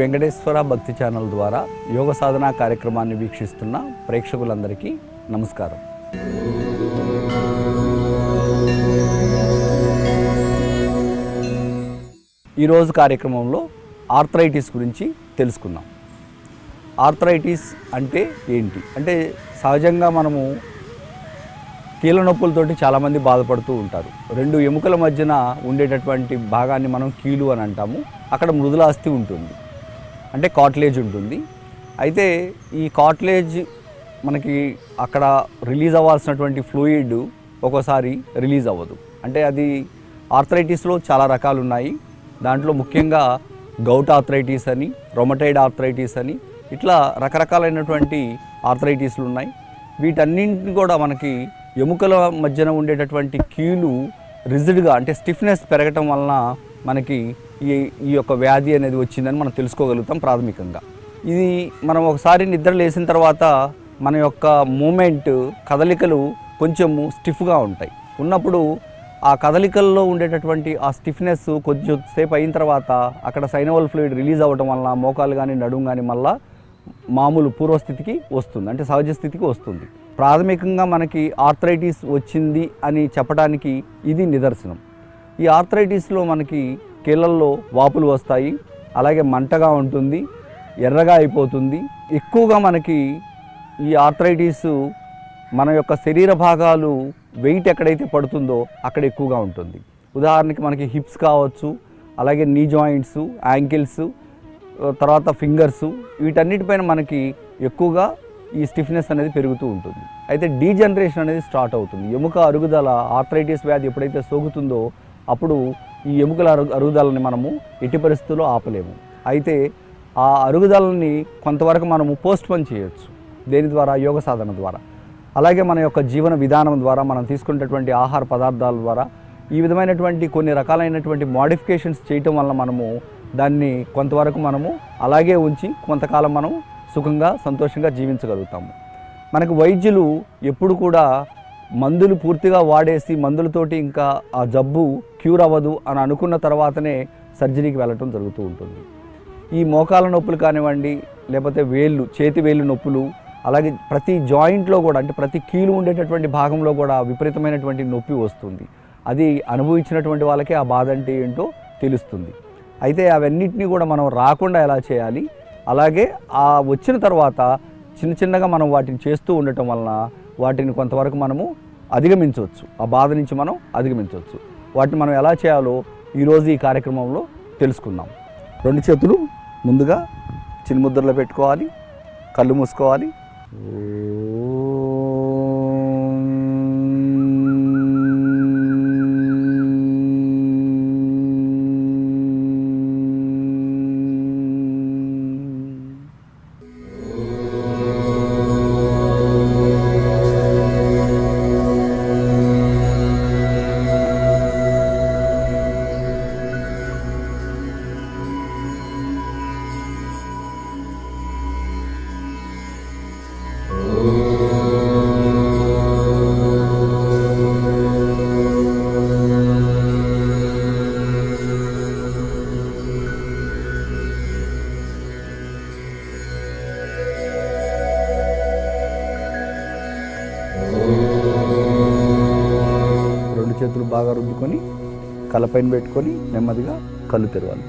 వెంకటేశ్వర భక్తి ఛానల్ ద్వారా యోగ సాధన కార్యక్రమాన్ని వీక్షిస్తున్న ప్రేక్షకులందరికీ నమస్కారం. ఈరోజు కార్యక్రమంలో ఆర్థరైటిస్ గురించి తెలుసుకుందాం. ఆర్థరైటిస్ అంటే ఏంటి అంటే సహజంగా మనము కీళ్ళ నొప్పులతోటి చాలామంది బాధపడుతూ ఉంటారు. రెండు ఎముకల మధ్యన ఉండేటటువంటి భాగాన్ని మనం కీలు అని అంటాము. అక్కడ మృదులాస్థి ఉంటుంది, అంటే కార్టిలేజ్ ఉంటుంది. అయితే ఈ కార్టిలేజ్ మనకి అక్కడ రిలీజ్ అవ్వాల్సినటువంటి ఫ్లూయిడ్ ఒక్కోసారి రిలీజ్ అవ్వదు. అంటే అది ఆర్థరైటిస్లో చాలా రకాలు ఉన్నాయి. దాంట్లో ముఖ్యంగా గౌట్ ఆర్థరైటిస్ అని, రొమటైడ్ ఆర్థరైటిస్ అని, ఇట్లా రకరకాలైనటువంటి ఆర్థరైటిస్లు ఉన్నాయి. వీటన్నింటిని కూడా మనకి ఎముకల మధ్యన ఉండేటటువంటి కీలు రిజిడ్గా అంటే స్టిఫ్నెస్ పెరగటం వలన మనకి ఈ యొక్క వ్యాధి అనేది వచ్చిందని మనం తెలుసుకోగలుగుతాం ప్రాథమికంగా. ఇది మనం ఒకసారి నిద్ర లేచిన తర్వాత మన యొక్క మూమెంట్ కదలికలు కొంచెము స్టిఫ్గా ఉంటాయి. ఉన్నప్పుడు ఆ కదలికల్లో ఉండేటటువంటి ఆ స్టిఫ్నెస్ కొంచెం సేపు అయిన తర్వాత అక్కడ సైనవల్ ఫ్లూయిడ్ రిలీజ్ అవ్వటం వలన మోకాలు కానీ నడుము కానీ మళ్ళీ మామూలు పూర్వస్థితికి వస్తుంది, అంటే సహజ స్థితికి వస్తుంది. ప్రాథమికంగా మనకి ఆర్థరైటిస్ వచ్చింది అని చెప్పడానికి ఇది నిదర్శనం. ఈ ఆర్థరైటిస్లో మనకి కీళ్ళల్లో వాపులు వస్తాయి, అలాగే మంటగా ఉంటుంది, ఎర్రగా అయిపోతుంది. ఎక్కువగా మనకి ఈ ఆర్థరైటిస్ మన యొక్క శరీర భాగాలు వెయిట్ ఎక్కడైతే పడుతుందో అక్కడ ఎక్కువగా ఉంటుంది. ఉదాహరణకి మనకి హిప్స్ కావచ్చు, అలాగే నీ జాయింట్స్, యాంకిల్స్, తర్వాత ఫింగర్స్, వీటన్నిటిపైన మనకి ఎక్కువగా ఈ స్టిఫ్నెస్ అనేది పెరుగుతూ ఉంటుంది. అయితే డీజనరేషన్ అనేది స్టార్ట్ అవుతుంది. ఎముక అరుగుదల ఆర్థరైటిస్ వ్యాధి ఎప్పుడైతే సోకుతుందో అప్పుడు ఈ ఎముకల అరుగుదలని మనము ఎట్టి పరిస్థితుల్లో ఆపలేము. అయితే ఆ అరుగుదలని కొంతవరకు మనము పోస్ట్పోన్ చేయొచ్చు. దేని ద్వారా? యోగ సాధన ద్వారా. అలాగే మన యొక్క జీవన విధానం ద్వారా, మనం తీసుకునేటటువంటి ఆహార పదార్థాల ద్వారా ఈ విధమైనటువంటి కొన్ని రకాలైనటువంటి మోడిఫికేషన్స్ చేయటం వల్ల మనము దాన్ని కొంతవరకు మనము అలాగే ఉంచి కొంతకాలం మనం సుఖంగా సంతోషంగా జీవించగలుగుతాము. మనకు వైద్యులు ఎప్పుడు కూడా మందులు పూర్తిగా వాడేసి మందులతోటి ఇంకా ఆ జబ్బు క్యూర్ అవ్వదు అని అనుకున్న తర్వాతనే సర్జరీకి వెళ్ళటం జరుగుతూ ఉంటుంది. ఈ మోకాల నొప్పులు కానివ్వండి, లేకపోతే వేళ్ళు, చేతి వేళ్ళు నొప్పులు, అలాగే ప్రతి జాయింట్లో కూడా, అంటే ప్రతి కీలు ఉండేటటువంటి భాగంలో కూడా విపరీతమైనటువంటి నొప్పి వస్తుంది. అది అనుభవించినటువంటి వాళ్ళకే ఆ బాధ అంటే ఏంటో తెలుస్తుంది. అయితే అవన్నిటినీ కూడా మనం రాకుండా ఎలా చేయాలి, అలాగే ఆ వచ్చిన తర్వాత చిన్న చిన్నగా మనం వాటిని చేస్తూ ఉండటం వలన వాటిని కొంతవరకు మనము అధిగమించవచ్చు, ఆ బాధ నుంచి మనం అధిగమించవచ్చు. వాటిని మనం ఎలా చేయాలో ఈరోజు ఈ కార్యక్రమంలో తెలుసుకుందాం. రెండు చేతులు ముందుగా చిన్ముద్రలో పెట్టుకోవాలి, కళ్ళు మూసుకోవాలి. చేతులు బాగా రుద్దుకొని కళ్ళపైన పెట్టుకొని నెమ్మదిగా కళ్ళు తెరవాలి.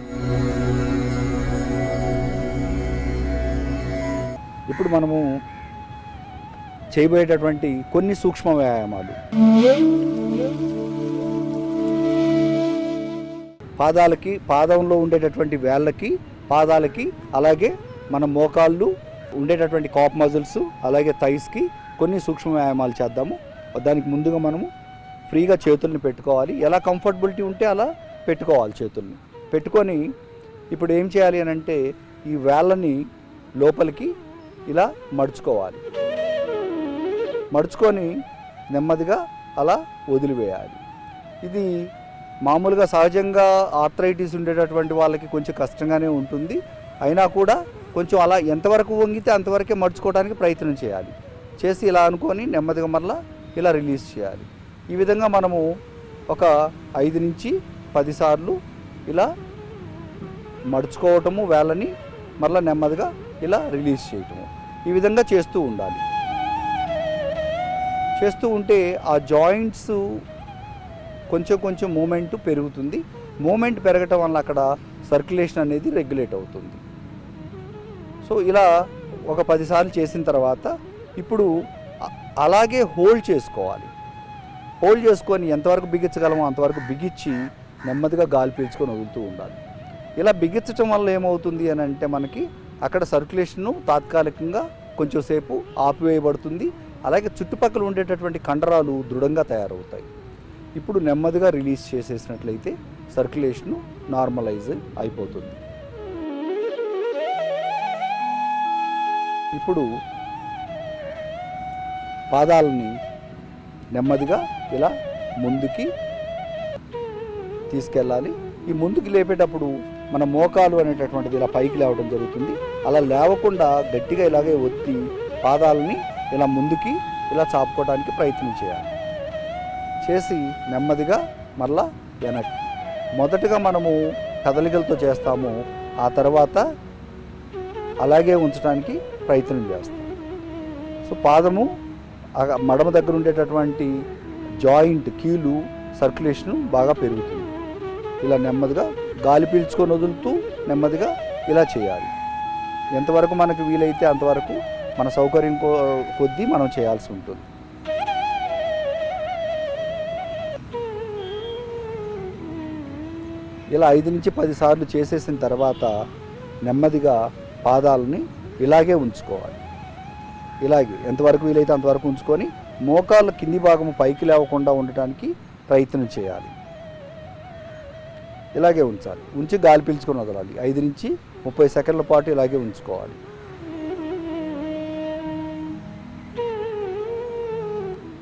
ఇప్పుడు మనము చేయబోయేటటువంటి కొన్ని సూక్ష్మ వ్యాయామాలు. పాదాలకి, పాదంలో ఉండేటటువంటి వేళ్ళకి, పాదాలకి, అలాగే మన మోకాళ్ళు ఉండేటటువంటి కాప్ మజిల్స్, అలాగే థైస్కి కొన్ని సూక్ష్మ వ్యాయామాలు చేద్దాము. దానికి ముందుగా మనము ఫ్రీగా చేతుల్ని పెట్టుకోవాలి. ఎలా కంఫర్టబిలిటీ ఉంటే అలా పెట్టుకోవాలి. చేతుల్ని పెట్టుకొని ఇప్పుడు ఏం చేయాలి అని అంటే ఈ వేళ్ళని లోపలికి ఇలా మడుచుకోవాలి. మడుచుకొని నెమ్మదిగా అలా వదిలివేయాలి. ఇది మామూలుగా సహజంగా ఆర్థరైటిస్ ఉండేటటువంటి వాళ్ళకి కొంచెం కష్టంగానే ఉంటుంది. అయినా కూడా కొంచెం అలా ఎంతవరకు వంగితే అంతవరకే మడుచుకోవడానికి ప్రయత్నం చేయాలి. చేసి ఇలా అనుకొని నెమ్మదిగా మళ్ళీ ఇలా రిలీజ్ చేయాలి. ఈ విధంగా మనము ఒక 5 నుంచి 10 సార్లు ఇలా మడుచుకోవటము వేళ్ళని, మరలా నెమ్మదిగా ఇలా రిలీజ్ చేయటము. ఈ విధంగా చేస్తూ ఉండాలి. చేస్తూ ఉంటే ఆ జాయింట్స్ కొంచెం కొంచెం మూమెంట్ పెరుగుతుంది. మూమెంట్ పెరగటం వల్ల అక్కడ సర్క్యులేషన్ అనేది రెగ్యులేట్ అవుతుంది. సో ఇలా ఒక 10 సార్లు చేసిన తర్వాత ఇప్పుడు అలాగే హోల్డ్ చేసుకోవాలి. హోల్డ్ చేసుకొని ఎంతవరకు బిగించగలమో అంతవరకు బిగించి నెమ్మదిగా గాలి పీల్చుకొని వదులుతూ ఉండాలి. ఇలా బిగించటం వల్ల ఏమవుతుంది అని అంటే మనకి అక్కడ సర్క్యులేషను తాత్కాలికంగా కొంచెం సేపు ఆపివేయబడుతుంది. అలాగే చుట్టుపక్కల ఉండేటటువంటి కండరాలు దృఢంగా తయారవుతాయి. ఇప్పుడు నెమ్మదిగా రిలీజ్ చేసేసినట్లయితే సర్క్యులేషను నార్మలైజ్ అయిపోతుంది. ఇప్పుడు పాదాలని నెమ్మదిగా ఇలా ముందుకి తీసుకెళ్ళాలి. ఈ ముందుకు లేపేటప్పుడు మన మోకాలు అనేటటువంటిది ఇలా పైకి లేవడం జరుగుతుంది. అలా లేవకుండా గట్టిగా ఇలాగే ఒత్తి పాదాలని ఇలా ముందుకి ఇలా చాపుకోవడానికి ప్రయత్నం చేయాలి. చేసి నెమ్మదిగా మళ్ళా వెనక్కి. మొదటగా మనము కదలికలతో చేస్తాము, ఆ తర్వాత అలాగే ఉంచడానికి ప్రయత్నం చేస్తాం. సో పాదము మడమ దగ్గర ఉండేటటువంటి జాయింట్ కీలు సర్క్యులేషను బాగా పెరుగుతుంది. ఇలా నెమ్మదిగా గాలి పీల్చుకొని వదులుతూ నెమ్మదిగా ఇలా చేయాలి. ఎంతవరకు మనకు వీలైతే అంతవరకు మన సౌకర్యం కొద్దీ మనం చేయాల్సి ఉంటుంది. ఇలా 5 నుంచి 10 సార్లు చేసేసిన తర్వాత నెమ్మదిగా పాదాలని ఇలాగే ఉంచుకోవాలి. ఇలాగే ఎంతవరకు వీలైతే అంతవరకు ఉంచుకొని మోకాళ్ళ కింది భాగము పైకి లేవకుండా ఉండటానికి ప్రయత్నం చేయాలి. ఇలాగే ఉంచాలి. ఉంచి గాలి పీల్చుకొని వదలాలి. 5 నుంచి 30 సెకండ్ల పాటు ఇలాగే ఉంచుకోవాలి.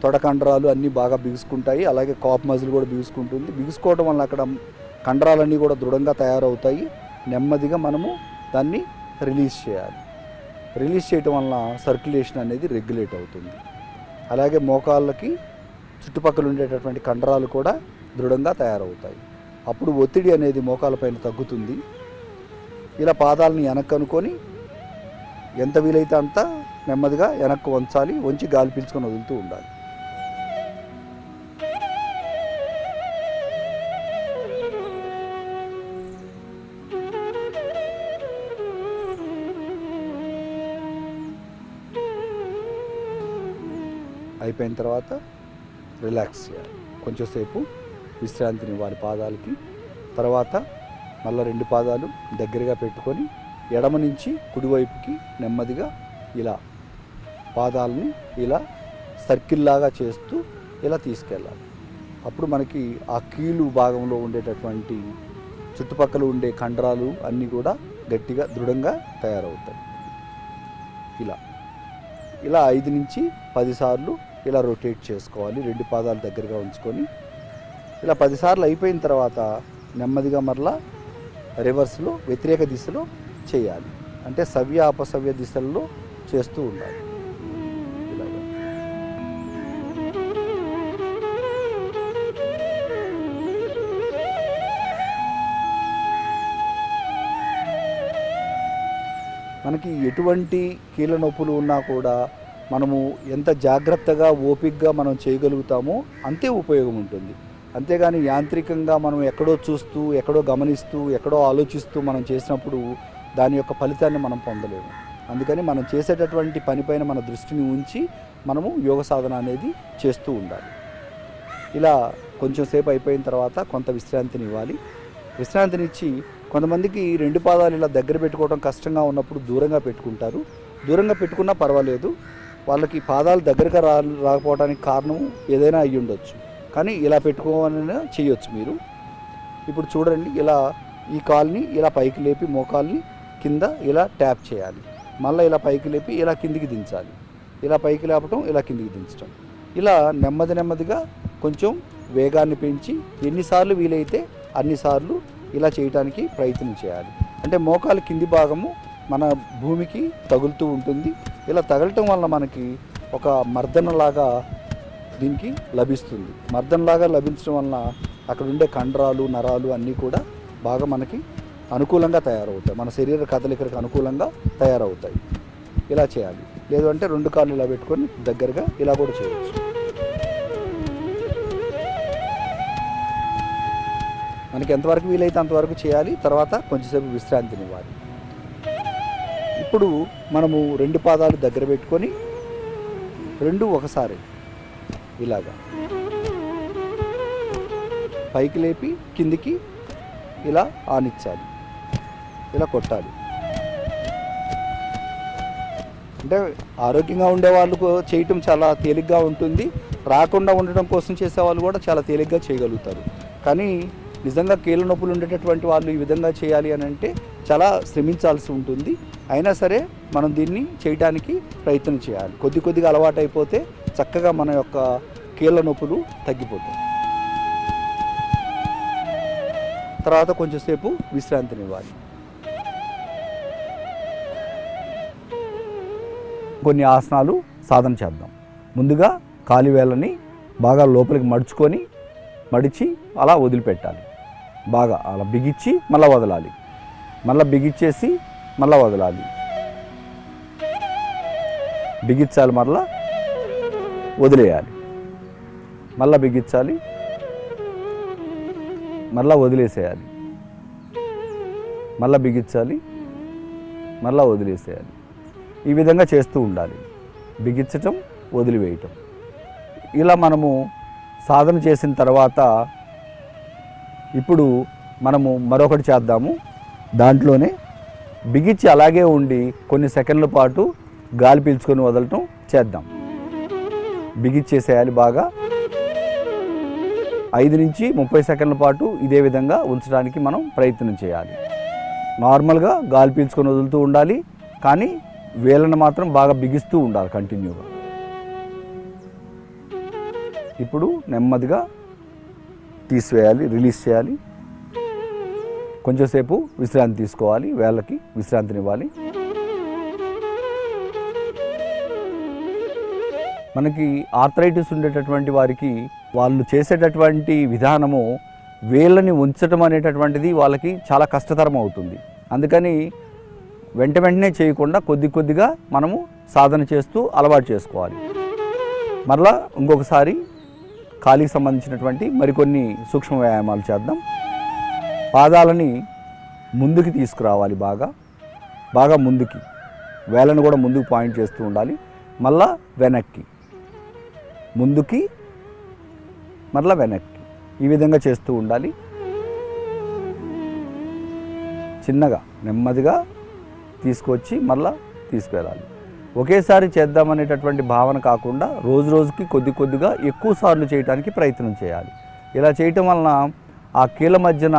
తొడ కండరాలు అన్నీ బాగా బిగుసుకుంటాయి. అలాగే కాప్ మజిల్ కూడా బిగుసుకుంటుంది. బిగుసుకోవడం వల్ల అక్కడ కండరాలన్నీ కూడా దృఢంగా తయారవుతాయి. నెమ్మదిగా మనము దాన్ని రిలీజ్ చేయాలి. రిలీజ్ చేయటం వలన సర్క్యులేషన్ అనేది రెగ్యులేట్ అవుతుంది. అలాగే మోకాళ్ళకి చుట్టుపక్కల ఉండేటటువంటి కండరాలు కూడా దృఢంగా తయారవుతాయి. అప్పుడు ఒత్తిడి అనేది మోకాళ్ళపైన తగ్గుతుంది. ఇలా పాదాలని వెనక్కి అనుకొని ఎంత వీలైతే అంత నెమ్మదిగా వెనక్కి వంచాలి. వంచి గాలి పీల్చుకొని వదులుతూ ఉండాలి. అయిపోయిన తర్వాత రిలాక్స్ చేయాలి. కొంచెంసేపు విశ్రాంతినివ్వాలి పాదాలకి. తర్వాత మళ్ళీ 2 పాదాలు దగ్గరగా పెట్టుకొని ఎడమ నుంచి కుడివైపుకి నెమ్మదిగా ఇలా పాదాలని ఇలా సర్కిల్ లాగా చేస్తూ ఇలా తీసుకెళ్ళాలి. అప్పుడు మనకి ఆ కీలు భాగంలో ఉండేటటువంటి చుట్టుపక్కల ఉండే కండరాలు అన్నీ కూడా గట్టిగా దృఢంగా తయారవుతాయి. ఇలా 5 నుంచి 10 సార్లు ఇలా రొటేట్ చేసుకోవాలి. 2 పాదాలు దగ్గరగా ఉంచుకొని ఇలా 10 సార్లు అయిపోయిన తర్వాత నెమ్మదిగా మరలా రివర్స్లో వ్యతిరేక దిశలో చేయాలి. అంటే సవ్య అపసవ్య దిశల్లో చేస్తూ ఉండాలి. ఇలాగా మనకి ఎటువంటి కీళ్ళ నొప్పులు ఉన్నా కూడా మనము ఎంత జాగ్రత్తగా ఓపికగా మనం చేయగలుగుతామో అంతే ఉపయోగం ఉంటుంది. అంతేగాని యాంత్రికంగా మనం ఎక్కడో చూస్తూ ఎక్కడో గమనిస్తూ ఎక్కడో ఆలోచిస్తూ మనం చేసినప్పుడు దాని యొక్క ఫలితాన్ని మనం పొందలేము. అందుకని మనం చేసేటటువంటి పనిపైన మన దృష్టిని ఉంచి మనము యోగ సాధన అనేది చేస్తూ ఉండాలి. ఇలా కొంచెం సేపు అయిపోయిన తర్వాత కొంత విశ్రాంతిని ఇవ్వాలి. విశ్రాంతినిచ్చి కొంతమందికి 2 పాదాలు ఇలా దగ్గర పెట్టుకోవడం కష్టంగా ఉన్నప్పుడు దూరంగా పెట్టుకుంటారు. దూరంగా పెట్టుకున్నా పర్వాలేదు. వాళ్ళకి పాదాలు దగ్గరగా రాకపోవడానికి కారణం ఏదైనా అయ్యి ఉండొచ్చు. కానీ ఇలా పెట్టుకోవాలని చేయొచ్చు మీరు. ఇప్పుడు చూడండి, ఇలా ఈ కాల్ని ఇలా పైకి లేపి మోకాల్ని కింద ఇలా ట్యాప్ చేయాలి. మళ్ళీ ఇలా పైకి లేపి ఇలా కిందికి దించాలి. ఇలా పైకి లేపటం, ఇలా కిందికి దించడం. ఇలా నెమ్మదిగా కొంచెం వేగాన్ని పెంచి ఎన్నిసార్లు వీలైతే అన్నిసార్లు ఇలా చేయడానికి ప్రయత్నం చేయాలి. అంటే మోకాలు కింది భాగము మన భూమికి తగులుతూ ఉంటుంది. ఇలా తగలటం వల్ల మనకి ఒక మర్దనలాగా దీనికి లభిస్తుంది. మర్దనలాగా లభించడం వలన అక్కడ ఉండే కండరాలు నరాలు అన్నీ కూడా బాగా మనకి అనుకూలంగా తయారవుతాయి, మన శరీర కదలికలకు అనుకూలంగా తయారవుతాయి. ఇలా చేయాలి. లేదు అంటే 2 కాళ్ళు ఇలా పెట్టుకొని దగ్గరగా ఇలా కూడా చేయవచ్చు. మనకి ఎంతవరకు వీలైతే అంతవరకు చేయాలి. తర్వాత కొంచెంసేపు విశ్రాంతినివ్వాలి. ఇప్పుడు మనము 2 పాదాలు దగ్గర పెట్టుకొని 2 ఒకసారి ఇలాగా పైకి లేపి కిందికి ఇలా ఆనిచ్చాలి, ఇలా కొట్టాలి. అంటే ఆరోగ్యంగా ఉండేవాళ్ళు చేయటం చాలా తేలిగ్గా ఉంటుంది. రాకుండా ఉండడం కోసం చేసేవాళ్ళు కూడా చాలా తేలిగ్గా చేయగలుగుతారు. కానీ నిజంగా కీళ్ళ నొప్పులు ఉండేటటువంటి వాళ్ళు ఈ విధంగా చేయాలి అని అంటే చాలా శ్రమించాల్సి ఉంటుంది. అయినా సరే మనం దీన్ని చేయడానికి ప్రయత్నం చేయాలి. కొద్దిగా అలవాటు అయిపోతే చక్కగా మన యొక్క కీళ్ళ నొప్పులు తగ్గిపోతాయి. తర్వాత కొంచెంసేపు విశ్రాంతినివ్వాలి. కొన్ని ఆసనాలు సాధన చేద్దాం. ముందుగా కాలి వేళ్ళని బాగా లోపలికి మడిచి అలా వదిలిపెట్టాలి. బాగా అలా బిగించి మళ్ళీ వదలాలి. మళ్ళీ బిగించేసి మళ్ళీ వదలాలి. బిగించాలి, మళ్ళీ వదిలేయాలి. మళ్ళీ బిగించాలి, మళ్ళీ వదిలేసేయాలి. మళ్ళీ బిగించాలి, మళ్ళీ వదిలేసేయాలి. ఈ విధంగా చేస్తూ ఉండాలి. బిగించటం, వదిలివేయటం. ఇలా మనము సాధన చేసిన తర్వాత ఇప్పుడు మనము మరొకటి చేద్దాము. దాంట్లోనే బిగించి అలాగే ఉండి కొన్ని సెకండ్ల పాటు గాలి పీల్చుకొని వదలటం చేద్దాం. బిగించేసేయాలి బాగా. 5 నుంచి 30 సెకండ్ల పాటు ఇదే విధంగా ఉంచడానికి మనం ప్రయత్నం చేయాలి. నార్మల్గా గాలి పీల్చుకొని వదులుతూ ఉండాలి, కానీ వేళ్ళను మాత్రం బాగా బిగిస్తూ ఉండాలి కంటిన్యూగా. ఇప్పుడు నెమ్మదిగా తీసివేయాలి, రిలీజ్ చేయాలి. కొంచెంసేపు విశ్రాంతి తీసుకోవాలి, వేళ్ళకి విశ్రాంతినివ్వాలి. మనకి ఆర్థరైటిస్ ఉండేటటువంటి వారికి వాళ్ళు చేసేటటువంటి విధానము వేళ్ళని ఉంచటం అనేటటువంటిది వాళ్ళకి చాలా కష్టతరం అవుతుంది. అందుకని వెంటనే చేయకుండా కొద్దిగా మనము సాధన చేస్తూ అలవాటు చేసుకోవాలి. మరలా ఇంకొకసారి కాలికి సంబంధించినటువంటి మరికొన్ని సూక్ష్మ వ్యాయామాలు చేద్దాం. పాదాలని ముందుకి తీసుకురావాలి, బాగా ముందుకి. వేళ్ళను కూడా ముందుకు పాయింట్ చేస్తూ ఉండాలి. మళ్ళా వెనక్కి, ముందుకి, మళ్ళీ వెనక్కి. ఈ విధంగా చేస్తూ ఉండాలి. చిన్నగా నెమ్మదిగా తీసుకొచ్చి మళ్ళా తీసుకెళ్ళాలి. ఒకేసారి చేద్దామనేటటువంటి భావన కాకుండా రోజుకి కొద్దిగా ఎక్కువ సార్లు చేయడానికి ప్రయత్నం చేయాలి. ఇలా చేయటం వలన ఆ కీళ్ళ మధ్యన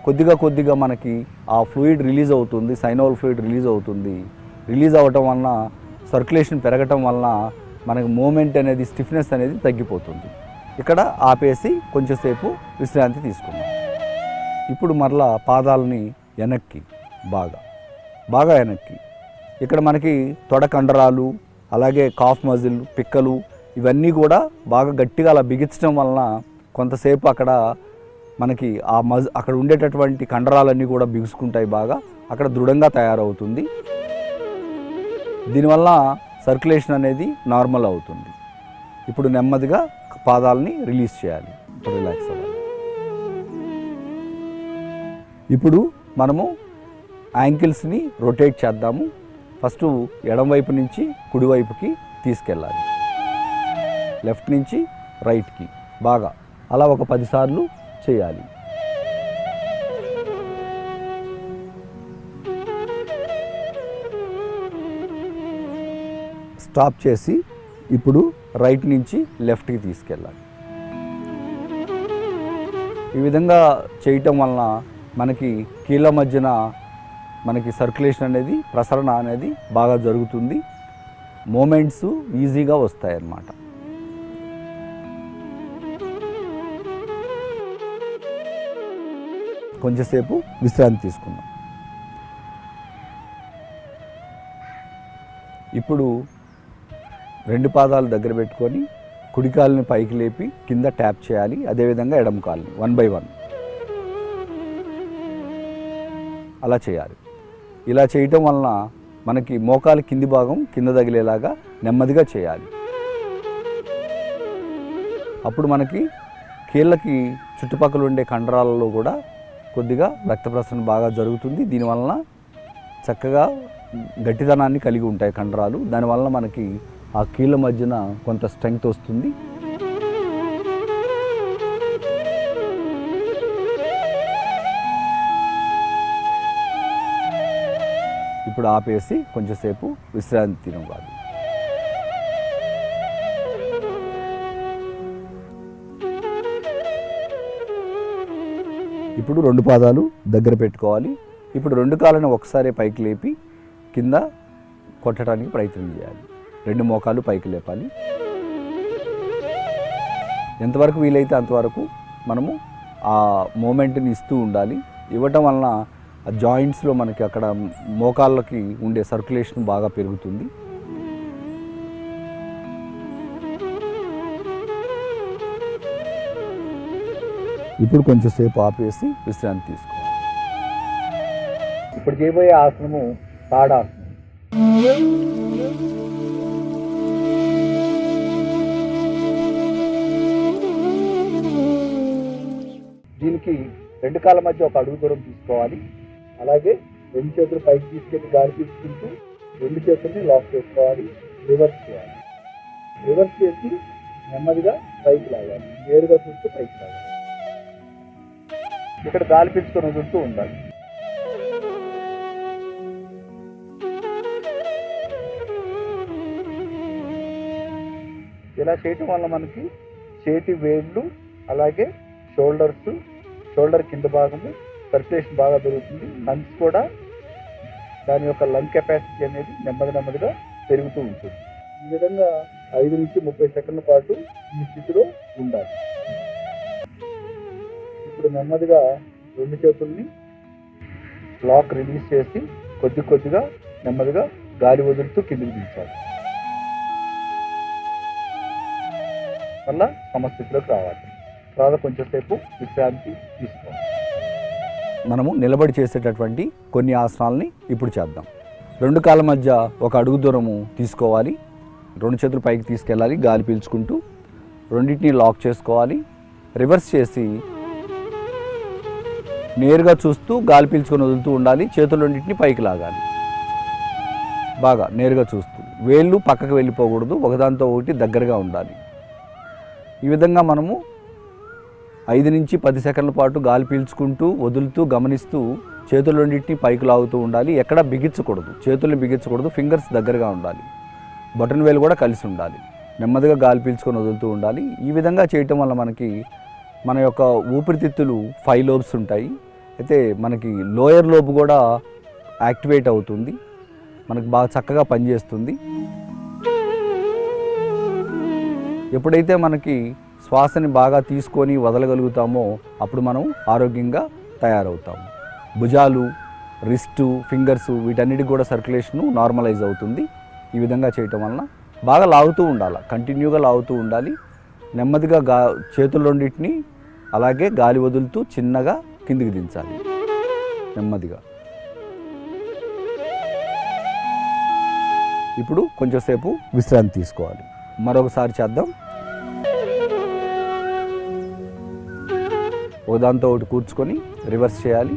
కొద్దిగా మనకి ఆ ఫ్లూయిడ్ రిలీజ్ అవుతుంది, సైనోవల్ ఫ్లూయిడ్ రిలీజ్ అవుతుంది. రిలీజ్ అవ్వటం వలన సర్క్యులేషన్ పెరగటం వలన మనకి మూమెంట్ అనేది, స్టిఫ్నెస్ అనేది తగ్గిపోతుంది. ఇక్కడ ఆపేసి కొంచెంసేపు విశ్రాంతి తీసుకున్నాం. ఇప్పుడు మరలా పాదాలని వెనక్కి, బాగా వెనక్కి. ఇక్కడ మనకి తొడ కండరాలు, అలాగే కాఫ్ మజిల్, పిక్కలు ఇవన్నీ కూడా బాగా గట్టిగా అలా బిగించడం వలన కొంతసేపు అక్కడ మనకి అక్కడ ఉండేటటువంటి కండరాలన్నీ కూడా బిగుసుకుంటాయి, బాగా అక్కడ దృఢంగా తయారవుతుంది. దీనివల్ల సర్క్యులేషన్ అనేది నార్మల్ అవుతుంది. ఇప్పుడు నెమ్మదిగా పాదాలని రిలీజ్ చేయాలి. ఇప్పుడు రిలాక్స్ అవ్వాలి. ఇప్పుడు మనము యాంకిల్స్ని రొటేట్ చేద్దాము. ఫస్ట్ ఎడమ వైపు నుంచి కుడివైపుకి తీసుకెళ్ళాలి, లెఫ్ట్ నుంచి రైట్కి. బాగా అలా ఒక 10 సార్లు చేయాలి. స్టాప్ చేసి ఇప్పుడు రైట్ నుంచి లెఫ్ట్కి తీసుకెళ్ళాలి. ఈ విధంగా చేయటం వలన మనకి కీళ్ళ మధ్యన మనకి సర్క్యులేషన్ అనేది, ప్రసరణ అనేది బాగా జరుగుతుంది. మూమెంట్స్ ఈజీగా వస్తాయి అన్నమాట. కొంచెంసేపు విశ్రాంతి తీసుకుందాం. ఇప్పుడు 2 పాదాలు దగ్గర పెట్టుకొని కుడి కాలుని పైకి లేపి కింద ట్యాప్ చేయాలి. అదేవిధంగా ఎడమ కాలుని 1 by 1. అలా చేయాలి. ఇలా చేయటం వలన మనకి మోకాలు కింది భాగం కింద తగిలేలాగా నెమ్మదిగా చేయాలి. అప్పుడు మనకి కీళ్ళకి చుట్టుపక్కల ఉండే కండరాలలో కూడా కొద్దిగా రక్త ప్రసరణ బాగా జరుగుతుంది. దీనివలన చక్కగా గట్టిదనాన్ని కలిగి ఉంటాయి కండరాలు. దానివల్ల మనకి ఆ కీళ్ళ మధ్యన కొంత స్ట్రెంగ్త్ వస్తుంది. ఇప్పుడు ఆపేసి కొంచెంసేపు విశ్రాంతి తినవాలి. ఇప్పుడు 2 పాదాలు దగ్గర పెట్టుకోవాలి. ఇప్పుడు 2 కాళ్ళను ఒకసారి పైకి లేపి కింద కొట్టడానికి ప్రయత్నం చేయాలి. 2 మోకాలు పైకి లేపాలి. ఎంతవరకు వీలైతే అంతవరకు మనము ఆ మూమెంట్ని ఇస్తూ ఉండాలి. ఇవ్వటం వలన ఆ జాయింట్స్లో మనకి అక్కడ మోకాళ్ళకి ఉండే సర్క్యులేషన్ బాగా పెరుగుతుంది. ఇప్పుడు కొంచెంసేపు ఆపేసి విశ్రాంతి తీసుకోవాలి. ఇప్పుడు చేయబోయే ఆసనము తాడాసనం. దీనికి 2 కాళ్ళ మధ్య ఒక అడుగు దూరం తీసుకోవాలి. అలాగే 2 చేతులు పైకి తీసుకెళ్ళి గాలి తీసుకుంటూ 2 చేతుల్ని లాక్ చేసుకోవాలి. రివర్స్ చేయాలి. రివర్స్ చేసి నెమ్మదిగా పైకి లాగాలి. నేరుగా చూస్తూ పైకి లాగాలి. ఇక్కడ గాలి పీల్చుకొని వదులుతూ ఉండాలి. ఇలా చేయటం వల్ల మనకి చేతి వేళ్ళు అలాగే షోల్డర్ కింద భాగము సర్క్యులేషన్ బాగా పెరుగుతుంది. లంగ్స్ కూడా దాని యొక్క లంగ్ కెపాసిటీ అనేది నెమ్మదిగా పెరుగుతూ ఉంటుంది. ఈ విధంగా 5 నుంచి 30 సెకండ్ల పాటు ఈ స్థితిలో ఉండాలి. ఇప్పుడు నెమ్మదిగా 2 చేతుల్ని లాక్ రిలీజ్ చేసి కొద్దిగా నెమ్మదిగా గాలి వదులుతూ కిందికి దించాలి. మళ్ళా సమస్థితిలోకి రావాలి. తర్వాత కొంచెంసేపు విశ్రాంతి తీసుకోవాలి. మనము నిలబడి చేసేటటువంటి కొన్ని ఆసనాలని ఇప్పుడు చేద్దాం. 2 కాళ్ళ మధ్య ఒక అడుగు దూరము తీసుకోవాలి. 2 చేతులు పైకి తీసుకెళ్ళాలి. గాలి పీల్చుకుంటూ రెండింటిని లాక్ చేసుకోవాలి. రివర్స్ చేసి నేరుగా చూస్తూ గాలి పీల్చుకొని వదులుతూ ఉండాలి. చేతులు రెండింటిని పైకి లాగాలి. బాగా నేరుగా చూస్తూ వేళ్ళు పక్కకు వెళ్ళిపోకూడదు. ఒకదాంతో ఒకటి దగ్గరగా ఉండాలి. ఈ విధంగా మనము 5 నుంచి 10 సెకండ్ల పాటు గాలి పీల్చుకుంటూ వదులుతూ గమనిస్తూ చేతులు రెండింటిని పైకి లాగుతూ ఉండాలి. ఎక్కడ బిగించకూడదు. చేతుల్ని బిగించకూడదు. ఫింగర్స్ దగ్గరగా ఉండాలి. బటన్ వేలు కూడా కలిసి ఉండాలి. నెమ్మదిగా గాలి పీల్చుకొని వదులుతూ ఉండాలి. ఈ విధంగా చేయటం వల్ల మనకి మన యొక్క ఊపిరితిత్తులు 5 లోబ్స్ ఉంటాయి. అయితే మనకి లోయర్ లోబ్ కూడా యాక్టివేట్ అవుతుంది. మనకు బాగా చక్కగా పనిచేస్తుంది. ఎప్పుడైతే మనకి శ్వాసని బాగా తీసుకొని వదలగలుగుతామో అప్పుడు మనం ఆరోగ్యంగా తయారవుతాము. భుజాలు, రిస్టు, ఫింగర్స్ వీటన్నిటికి కూడా సర్క్యులేషను నార్మలైజ్ అవుతుంది. ఈ విధంగా చేయటం వలన బాగా లాగుతూ ఉండాలి. కంటిన్యూగా లాగుతూ ఉండాలి. నెమ్మదిగా చేతుల రెండింటిని అలాగే గాలి వదులుతూ చిన్నగా కిందికి దించాలి. నెమ్మదిగా. ఇప్పుడు కొంచెంసేపు విశ్రాంతి తీసుకోవాలి. మరొకసారి చేద్దాం. ఒకదాంతో ఒకటి కూర్చుకొని రివర్స్ చేయాలి.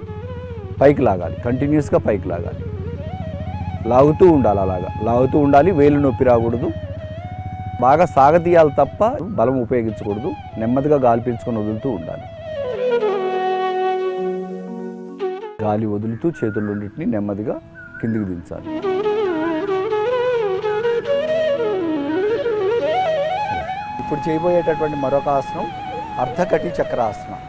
పైకి లాగాలి. కంటిన్యూస్గా పైకి లాగాలి. లాగుతూ ఉండాలి. అలాగా లాగుతూ ఉండాలి. వేలు నొప్పి రాకూడదు. బాగా సాగతీయాలి తప్ప బలం ఉపయోగించకూడదు. నెమ్మదిగా గాలి పీల్చుకొని వదులుతూ ఉండాలి. గాలి వదులుతూ చేతుల రెండింటిని నెమ్మదిగా కిందికి దించాలి. ఇప్పుడు చేయబోయేటటువంటి మరొక ఆసనం అర్ధకటి చక్రాసనం.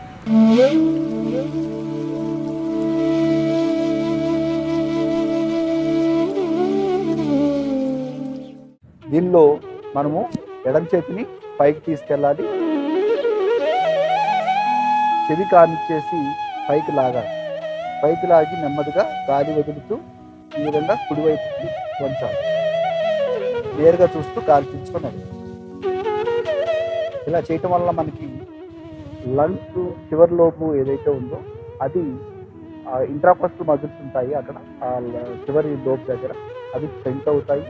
దీనిలో మనము ఎడమ చేతిని పైకి తీసుకెళ్ళాలి. చెవి కానిచ్చేసి పైకి లాగాలి. పైకి లాగి నెమ్మదిగా గాలి వదులుతూ ఈ విధంగా కుడివైపుకి వంచాలి. నేరుగా చూస్తూ గాలి పీల్చుకొని ఇలా చేయటం వల్ల మనకి లంగ్స్ చివరి లోపు ఏదైతే ఉందో అది ఇంట్రాపర్స్నల్ మజిల్స్ ఉంటాయి అక్కడ చివరి లోబ్ దగ్గర, అవి స్ట్రెంగ్త్ అవుతాయి.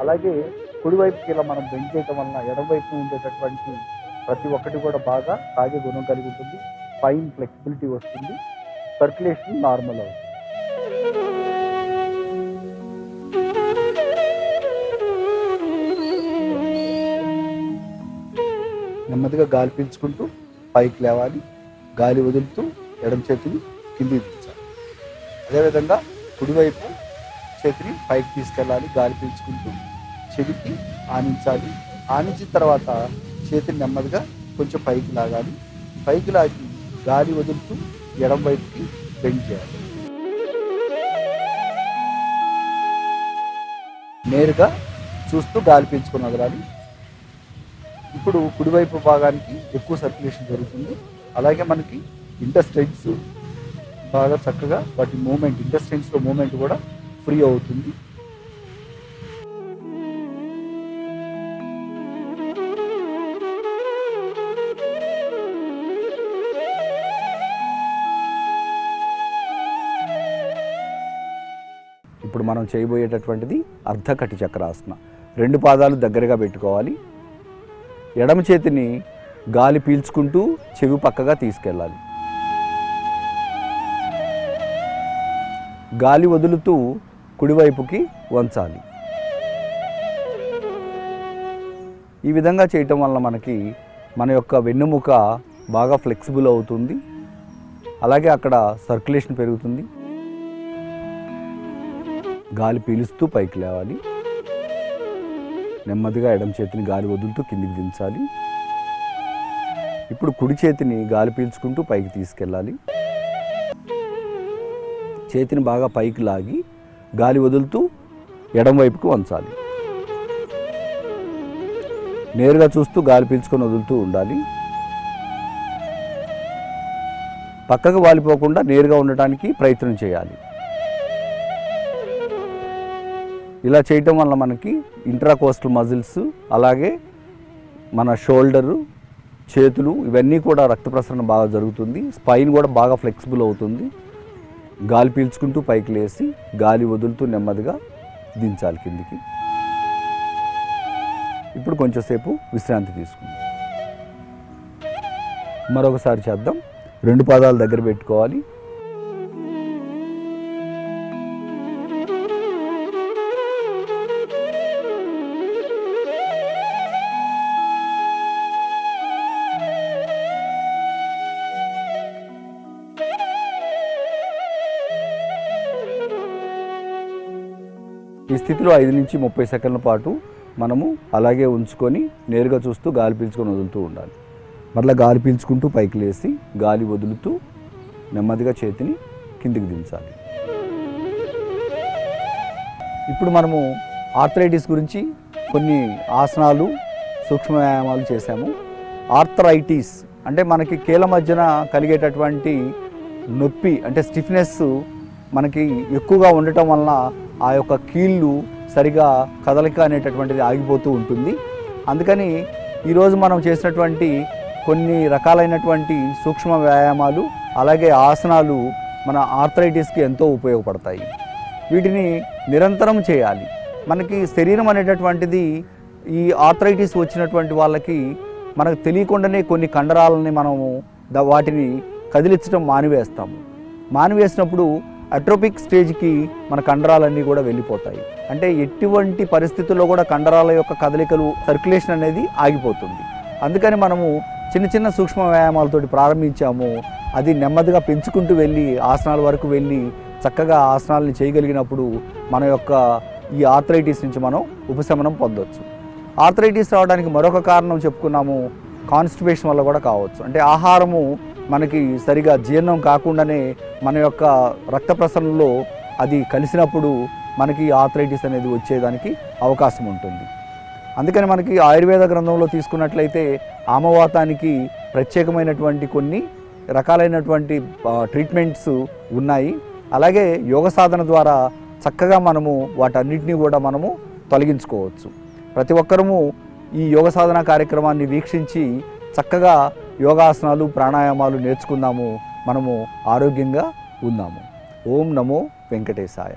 అలాగే కుడివైపుకి ఇలా మనం బెండ్ చేయడం వలన ఎడమవైపు ఉండేటటువంటి ప్రతి ఒక్కటి కూడా బాగా సాగే గుణం కలిగి ఉంటుంది. ఫైన్ ఫ్లెక్సిబిలిటీ వస్తుంది, సర్క్యులేషన్ నార్మల్ అవుతుంది. నెమ్మదిగా గాలి పీల్చుకుంటూ పైకి లేవాలి, గాలి వదులుతూ ఎడమ చేతిని కిందికి దించాలి. అదేవిధంగా కుడివైపు చేతిని పైకి తీసుకెళ్ళాలి, గాలి పీల్చుకుంటూ చెవికి ఆనించాలి. ఆనించిన తర్వాత చేతిని నెమ్మదిగా కొంచెం పైకి లాగాలి, పైకి లాగి గాలి వదులుతూ ఎడమ వైపుకి బెండ్ చేయాలి. నేరుగా చూస్తూ గాలి పీల్చుకొని వదలాలి. ఇప్పుడు కుడివైపు భాగానికి ఎక్కువ సర్క్యులేషన్ జరుగుతుంది. అలాగే మనకి ఇంటెస్టైన్స్ బాగా చక్కగా వాటి మూమెంట్, ఇంటెస్టైన్స్లో మూమెంట్ కూడా ఫ్రీ అవుతుంది. ఇప్పుడు మనం చేయబోయేటటువంటిది అర్ధకటి చక్రాసన. 2 పాదాలు దగ్గరగా పెట్టుకోవాలి. ఎడమ చేతిని గాలి పీల్చుకుంటూ చెవి పక్కగా తీసుకెళ్ళాలి. గాలి వదులుతూ కుడివైపుకి వంచాలి. ఈ విధంగా చేయటం వల్ల మనకి మన యొక్క వెన్నుముక బాగా ఫ్లెక్సిబుల్ అవుతుంది. అలాగే అక్కడ సర్క్యులేషన్ పెరుగుతుంది. గాలి పీలుస్తూ పైకి లేవాలి. నెమ్మదిగా ఎడమ చేతిని గాలి వదులుతూ కిందికి దించాలి. ఇప్పుడు కుడి చేతిని గాలి పీల్చుకుంటూ పైకి తీసుకెళ్ళాలి. చేతిని బాగా పైకి లాగి గాలి వదులుతూ ఎడమ వైపుకి వంచాలి. నేరుగా చూస్తూ గాలి పీల్చుకొని వదులుతూ ఉండాలి. పక్కకు వాలిపోకుండా నేరుగా ఉండటానికి ప్రయత్నం చేయాలి. ఇలా చేయటం వల్ల మనకి ఇంట్రాకోస్టల్ మజిల్స్, అలాగే మన షోల్డరు, చేతులు ఇవన్నీ కూడా రక్త ప్రసరణ బాగా జరుగుతుంది. స్పైన్ కూడా బాగా ఫ్లెక్సిబుల్ అవుతుంది. గాలి పీల్చుకుంటూ పైకి లేసి గాలి వదులుతూ నెమ్మదిగా దించాలి కిందికి. ఇప్పుడు కొంచెంసేపు విశ్రాంతి తీసుకుందాం. మరొకసారి చేద్దాం. 2 పాదాలు దగ్గర పెట్టుకోవాలి. ఈ స్థితిలో 5 నుంచి 30 సెకండ్ల పాటు మనము అలాగే ఉంచుకొని నేరుగా చూస్తూ గాలి పీల్చుకొని వదులుతూ ఉండాలి. మరలా గాలి పీల్చుకుంటూ పైకి లేసి గాలి వదులుతూ నెమ్మదిగా చేతిని కిందికి దించాలి. ఇప్పుడు మనము ఆర్థరైటిస్ గురించి కొన్ని ఆసనాలు, సూక్ష్మ వ్యాయామాలు చేశాము. ఆర్థరైటిస్ అంటే మనకి కీళ్ళ మధ్యన కలిగేటటువంటి నొప్పి, అంటే స్టిఫ్నెస్ మనకి ఎక్కువగా ఉండటం వలన ఆ యొక్క కీళ్ళు సరిగా కదలిక అనేటటువంటిది ఆగిపోతూ ఉంటుంది. అందుకని ఈరోజు మనం చేసినటువంటి కొన్ని రకాలైనటువంటి సూక్ష్మ వ్యాయామాలు, అలాగే ఆసనాలు మన ఆర్థరైటిస్కి ఎంతో ఉపయోగపడతాయి. వీటిని నిరంతరం చేయాలి. మనకి శరీరం అనేటటువంటిది ఈ ఆర్థరైటిస్ వచ్చినటువంటి వాళ్ళకి మనకు తెలియకుండానే కొన్ని కండరాలని మనము వాటిని కదిలించడం మానివేస్తాము. మానివేసినప్పుడు అట్రోపిక్ స్టేజ్కి మన కండరాలన్నీ కూడా వెళ్ళిపోతాయి. అంటే ఎటువంటి పరిస్థితుల్లో కూడా కండరాల యొక్క కదలికలు, సర్క్యులేషన్ అనేది ఆగిపోతుంది. అందుకని మనము చిన్న చిన్న సూక్ష్మ వ్యాయామాలతోటి ప్రారంభించాము. అది నెమ్మదిగా పెంచుకుంటూ వెళ్ళి ఆసనాల వరకు వెళ్ళి చక్కగా ఆసనాలని చేయగలిగినప్పుడు మన యొక్క ఈ ఆర్థరైటిస్ నుంచి మనం ఉపశమనం పొందవచ్చు. ఆర్థరైటిస్ రావడానికి మరొక కారణం చెప్పుకున్నాము, కాన్స్టిపేషన్ వల్ల కూడా కావచ్చు. అంటే ఆహారము మనకి సరిగా జీర్ణం కాకుండానే మన యొక్క రక్త ప్రసరణలో అది కలిసినప్పుడు మనకి ఆర్థరైటిస్ అనేది వచ్చేదానికి అవకాశం ఉంటుంది. అందుకని మనకి ఆయుర్వేద గ్రంథంలో తీసుకున్నట్లయితే ఆమవాతానికి ప్రత్యేకమైనటువంటి కొన్ని రకాలైనటువంటి ట్రీట్మెంట్స్ ఉన్నాయి. అలాగే యోగ సాధన ద్వారా చక్కగా మనము వాటన్నిటినీ కూడా మనము తొలగించుకోవచ్చు. ప్రతి ఒక్కరము ఈ యోగ సాధన కార్యక్రమాన్ని వీక్షించి చక్కగా యోగాసనాలు, ప్రాణాయామాలు నేర్చుకుందాము. మనము ఆరోగ్యంగా ఉందాము. ఓం నమో వెంకటేశాయ.